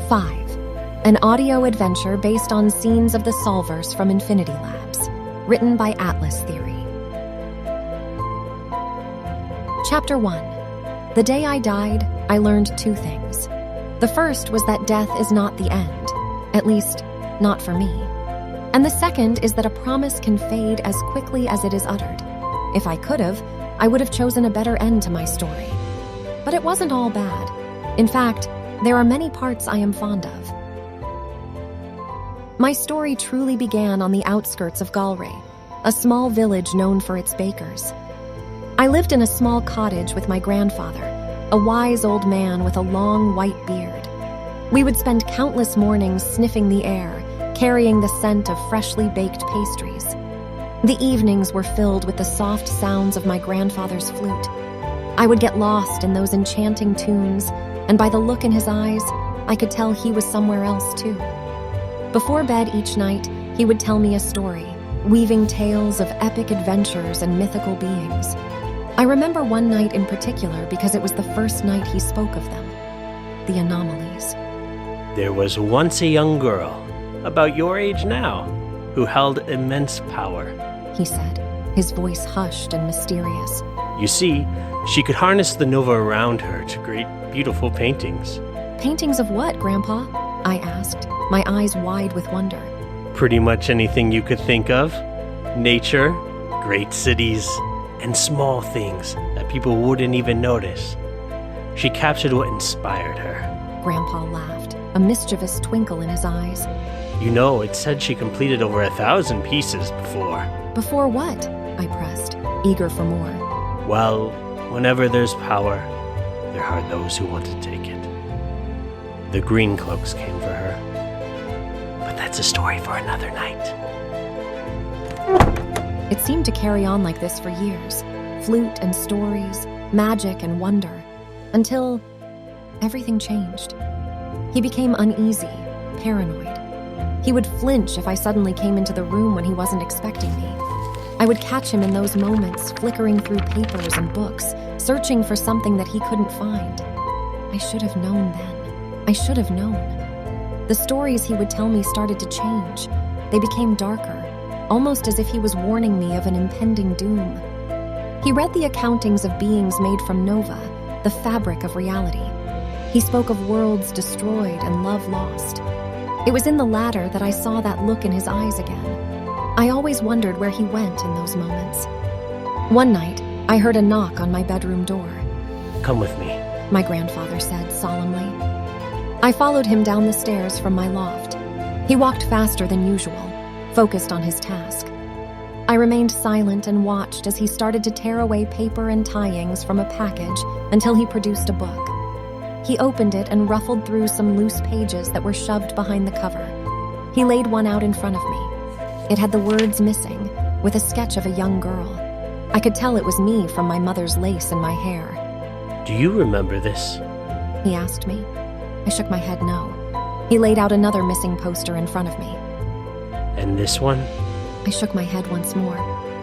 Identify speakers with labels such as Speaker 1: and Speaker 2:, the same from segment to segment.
Speaker 1: 5. An audio adventure based on scenes of the Solverse from Infinity Labs, written by Atlas Theory. Chapter 1. The day I died, I learned 2 things. The first was that death is not the end, at least, not for me. And the second is that a promise can fade as quickly as it is uttered. If I could have, I would have chosen a better end to my story. But it wasn't all bad. In fact, there are many parts I am fond of. My story truly began on the outskirts of Galway, a small village known for its bakers. I lived in a small cottage with my grandfather, a wise old man with a long white beard. We would spend countless mornings sniffing the air, carrying the scent of freshly baked pastries. The evenings were filled with the soft sounds of my grandfather's flute. I would get lost in those enchanting tunes, and by the look in his eyes, I could tell he was somewhere else too. Before bed each night, he would tell me a story, weaving tales of epic adventures and mythical beings. I remember one night in particular because it was the first night he spoke of them, the anomalies.
Speaker 2: There was once a young girl, about your age now, who held immense power,
Speaker 1: he said, his voice hushed and mysterious.
Speaker 2: You see, she could harness the nova around her to create beautiful paintings.
Speaker 1: Paintings of what, Grandpa? I asked, my eyes wide with wonder.
Speaker 2: Pretty much anything you could think of. Nature, great cities, and small things that people wouldn't even notice. She captured what inspired her.
Speaker 1: Grandpa laughed, a mischievous twinkle in his eyes.
Speaker 2: You know, it said she completed over 1,000 pieces before.
Speaker 1: Before what? I pressed, eager for more.
Speaker 2: Well, whenever there's power, there are those who want to take it. The green cloaks came for her. But that's a story for another night.
Speaker 1: It seemed to carry on like this for years. Flute and stories, magic and wonder. Until everything changed. He became uneasy, paranoid. He would flinch if I suddenly came into the room when he wasn't expecting me. I would catch him in those moments, flickering through papers and books, searching for something that he couldn't find. I should have known then. I should have known. The stories he would tell me started to change. They became darker, almost as if he was warning me of an impending doom. He read the accountings of beings made from nova, the fabric of reality. He spoke of worlds destroyed and love lost. It was in the latter that I saw that look in his eyes again. I always wondered where he went in those moments. One night, I heard a knock on my bedroom door.
Speaker 2: Come with me,
Speaker 1: my grandfather said solemnly. I followed him down the stairs from my loft. He walked faster than usual, focused on his task. I remained silent and watched as he started to tear away paper and tie-ins from a package until he produced a book. He opened it and ruffled through some loose pages that were shoved behind the cover. He laid one out in front of me. It had the words missing, with a sketch of a young girl. I could tell it was me from my mother's lace in my hair.
Speaker 2: Do you remember this?
Speaker 1: He asked me. I shook my head no. He laid out another missing poster in front of me.
Speaker 2: And this one?
Speaker 1: I shook my head once more.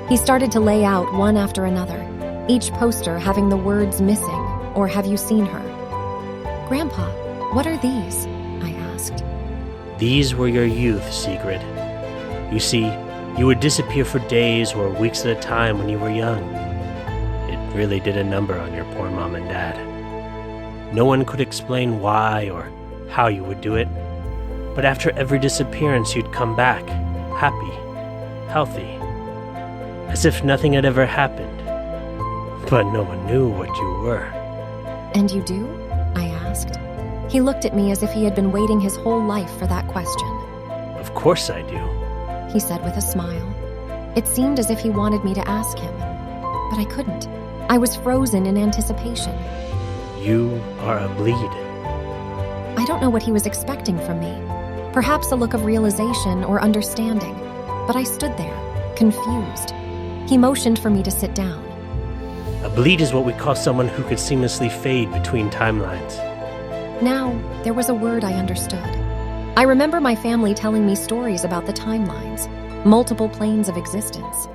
Speaker 1: He started to lay out one after another, each poster having the words missing, or have you seen her? Grandpa, what are these? I asked.
Speaker 2: These were your youth, Sigrid. You see, you would disappear for days or weeks at a time when you were young. It really did a number on your poor mom and dad. No one could explain why or how you would do it, but after every disappearance you'd come back, happy, healthy, as if nothing had ever happened. But no one knew what you were.
Speaker 1: And you do? I asked. He looked at me as if he had been waiting his whole life for that question.
Speaker 2: Of course I do,
Speaker 1: he said with a smile. It seemed as if he wanted me to ask him, but I couldn't. I was frozen in anticipation.
Speaker 2: You are a bleed.
Speaker 1: I don't know what he was expecting from me. Perhaps a look of realization or understanding, but I stood there, confused. He motioned for me to sit down.
Speaker 2: A bleed is what we call someone who could seamlessly fade between timelines.
Speaker 1: Now, there was a word I understood. I remember my family telling me stories about the timelines, multiple planes of existence.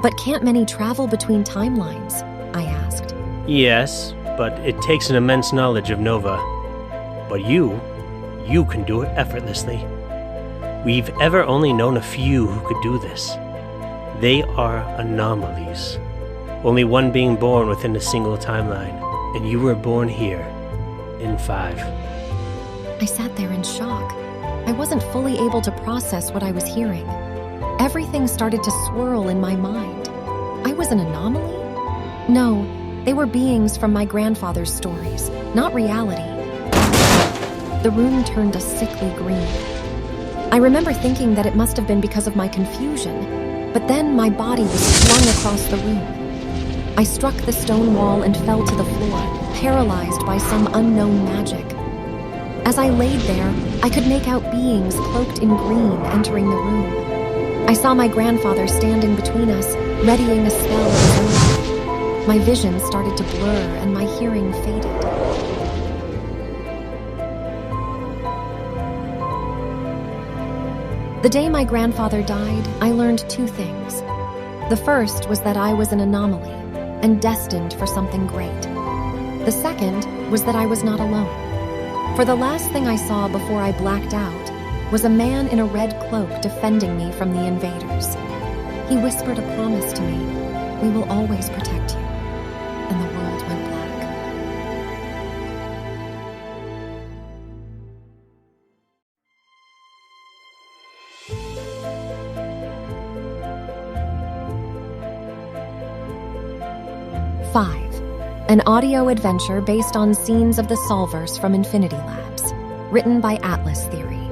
Speaker 1: But can't many travel between timelines? I asked.
Speaker 2: Yes, but it takes an immense knowledge of Nova. But you you can do it effortlessly. We've ever only known a few who could do this. They are anomalies. Only one being born within a single timeline, and you were born here in 5.
Speaker 1: I sat there in shock. I wasn't fully able to process what I was hearing. Everything started to swirl in my mind. I was an anomaly? No, they were beings from my grandfather's stories, not reality. The room turned a sickly green. I remember thinking that it must have been because of my confusion, but then my body was flung across the room. I struck the stone wall and fell to the floor, paralyzed by some unknown magic. As I laid there, I could make out beings cloaked in green entering the room. I saw my grandfather standing between us, readying a spell of his own. My vision started to blur and my hearing faded. The day my grandfather died, I learned 2 things. The first was that I was an anomaly and destined for something great. The second was that I was not alone. For the last thing I saw before I blacked out was a man in a red cloak defending me from the invaders. He whispered a promise to me: "We will always protect you." And the world went black. Five, an audio adventure based on scenes of the Solverse from Infinity Labs, written by Atlas Theory.